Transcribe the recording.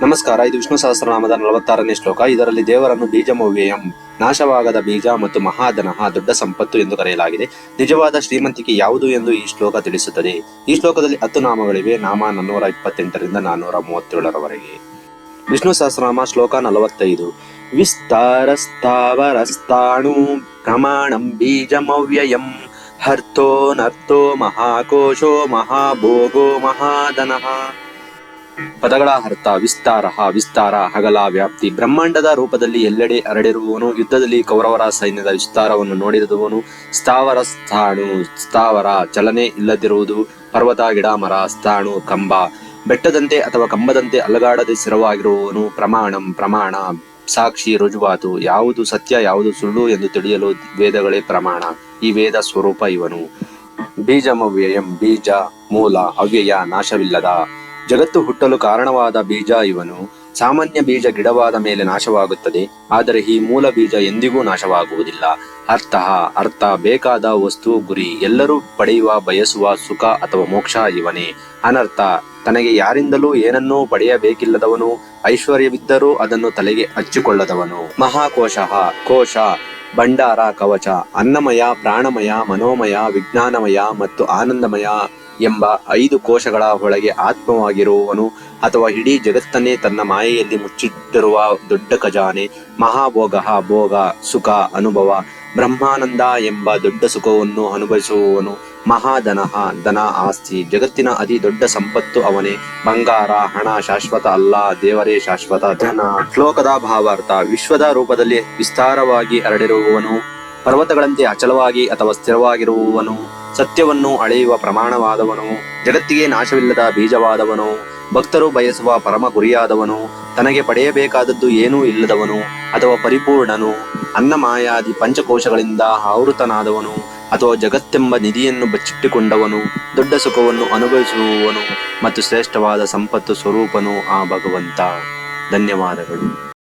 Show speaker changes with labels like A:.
A: ನಮಸ್ಕಾರ. ಇದು ವಿಷ್ಣು ಸಹಸ್ರನಾಮದ 46ನೇ ಶ್ಲೋಕ. ಇದರಲ್ಲಿ ದೇವರನ್ನು ಬೀಜಮವ್ಯಯಂ, ನಾಶವಾಗದ ಬೀಜ ಮತ್ತು ಮಹಾಧನಃ, ದೊಡ್ಡ ಸಂಪತ್ತು ಎಂದು ಕರೆಯಲಾಗಿದೆ. ನಿಜವಾದ ಶ್ರೀಮಂತಿಕೆ ಯಾವುದು ಎಂದು ಈ ಶ್ಲೋಕ ತಿಳಿಸುತ್ತದೆ. ಈ ಶ್ಲೋಕದಲ್ಲಿ 10 ನಾಮಗಳಿವೆ. ನಾಮ 428ರಿಂದ 437ರವರೆಗೆ. ವಿಷ್ಣು ಸಹಸ್ರನಾಮ ಶ್ಲೋಕ 45. ವಿಸ್ತಾರಸ್ಥಾವರಸ್ಥಾಣು ಪ್ರಮಾಣಂ ಬೀಜಮವ್ಯಯಂ, ಹರ್ಥೋ ನರ್ಥೋ ಮಹಾಕೋಶೋ ಮಹಾಭೋಗೋ ಮಹಾಧನಃ. ಪದಗಳ ಅರ್ಥ: ವಿಸ್ತಾರ, ಹಗಲ, ವ್ಯಾಪ್ತಿ. ಬ್ರಹ್ಮಾಂಡದ ರೂಪದಲ್ಲಿ ಎಲ್ಲೆಡೆ ಹರಡಿರುವವನು, ಯುದ್ಧದಲ್ಲಿ ಕೌರವರ ಸೈನ್ಯದ ವಿಸ್ತಾರವನ್ನು ನೋಡಿರುವವನು. ಸ್ಥಾವರ, ಚಲನೆ ಇಲ್ಲದಿರುವುದು. ಪರ್ವತ, ಗಿಡ, ಮರ. ಸ್ಥಾಣು, ಕಂಬ, ಬೆಟ್ಟದಂತೆ ಅಥವಾ ಕಂಬದಂತೆ ಅಲಗಾಡದೆ ಸ್ಥಿರವಾಗಿರುವವನು. ಪ್ರಮಾಣ, ಸಾಕ್ಷಿ, ರುಜುವಾತು. ಯಾವುದು ಸತ್ಯ ಯಾವುದು ಸುಳ್ಳು ಎಂದು ತಿಳಿಯಲು ವೇದಗಳೇ ಪ್ರಮಾಣ. ಈ ವೇದ ಸ್ವರೂಪ ಇವನು. ಬೀಜಮವ್ಯಯಂ, ಬೀಜ, ಮೂಲ, ಅವ್ಯಯ, ನಾಶವಿಲ್ಲದ. ಜಗತ್ತು ಹುಟ್ಟಲು ಕಾರಣವಾದ ಬೀಜ ಇವನು. ಸಾಮಾನ್ಯ ಬೀಜ ಗಿಡವಾದ ಮೇಲೆ ನಾಶವಾಗುತ್ತದೆ, ಆದರೆ ಈ ಮೂಲ ಬೀಜ ಎಂದಿಗೂ ನಾಶವಾಗುವುದಿಲ್ಲ. ಅರ್ಥ, ಬೇಕಾದ ವಸ್ತು, ಗುರಿ, ಎಲ್ಲರೂ ಪಡೆಯುವ ಬಯಸುವ ಸುಖ ಅಥವಾ ಮೋಕ್ಷ ಇವನೇ. ಅನರ್ಥ, ತನಗೆ ಯಾರಿಂದಲೂ ಏನನ್ನೂ ಪಡೆಯಬೇಕಿಲ್ಲದವನು. ಐಶ್ವರ್ಯವಿದ್ದರೂ ಅದನ್ನು ತಲೆಗೆ ಹಚ್ಚಿಕೊಳ್ಳದವನು. ಮಹಾಕೋಶ, ಕೋಶ, ಭಂಡಾರ, ಕವಚ. ಅನ್ನಮಯ, ಪ್ರಾಣಮಯ, ಮನೋಮಯ, ವಿಜ್ಞಾನಮಯ ಮತ್ತು ಆನಂದಮಯ ಎಂಬ 5 ಕೋಶಗಳ ಒಳಗೆ ಆತ್ಮವಾಗಿರುವವನು, ಅಥವಾ ಇಡೀ ಜಗತ್ತನ್ನೇ ತನ್ನ ಮಾಯೆಯಲ್ಲಿ ಮುಚ್ಚಿಟ್ಟಿರುವ ದೊಡ್ಡ ಖಜಾನೆ. ಮಹಾಭೋಗ, ಭೋಗ, ಸುಖ, ಅನುಭವ. ಬ್ರಹ್ಮಾನಂದ ಎಂಬ ದೊಡ್ಡ ಸುಖವನ್ನು ಅನುಭವಿಸುವವನು. ಮಹಾಧನಃ, ಧನ, ಆಸ್ತಿ. ಜಗತ್ತಿನ ಅತಿ ದೊಡ್ಡ ಸಂಪತ್ತು ಅವನೇ. ಬಂಗಾರ, ಹಣ ಶಾಶ್ವತ ಅಲ್ಲ, ದೇವರೇ ಶಾಶ್ವತ. ಧನ. ಶ್ಲೋಕದ ಭಾವಾರ್ಥ: ವಿಶ್ವದ ರೂಪದಲ್ಲಿ ವಿಸ್ತಾರವಾಗಿ ಹರಡಿರುವವನು, ಪರ್ವತಗಳಂತೆ ಅಚಲವಾಗಿ ಅಥವಾ ಸ್ಥಿರವಾಗಿರುವವನು, ಸತ್ಯವನ್ನು ಅಳೆಯುವ ಪ್ರಮಾಣವಾದವನು, ಜಗತ್ತಿಗೆ ನಾಶವಿಲ್ಲದ ಬೀಜವಾದವನು, ಭಕ್ತರು ಬಯಸುವ ಪರಮ ಗುರಿಯಾದವನು, ತನಗೆ ಪಡೆಯಬೇಕಾದದ್ದು ಏನೂ ಇಲ್ಲದವನು ಅಥವಾ ಪರಿಪೂರ್ಣನು, ಅನ್ನಮಾಯಾದಿ ಪಂಚಕೋಶಗಳಿಂದ ಆವೃತನಾದವನು ಅಥವಾ ಜಗತ್ತೆಂಬ ನಿಧಿಯನ್ನು ಬಚ್ಚಿಟ್ಟುಕೊಂಡವನು, ದೊಡ್ಡ ಸುಖವನ್ನು ಅನುಭವಿಸುವವನು ಮತ್ತು ಶ್ರೇಷ್ಠವಾದ ಸಂಪತ್ತು ಸ್ವರೂಪನು ಆ ಭಗವಂತ. ಧನ್ಯವಾದಗಳು.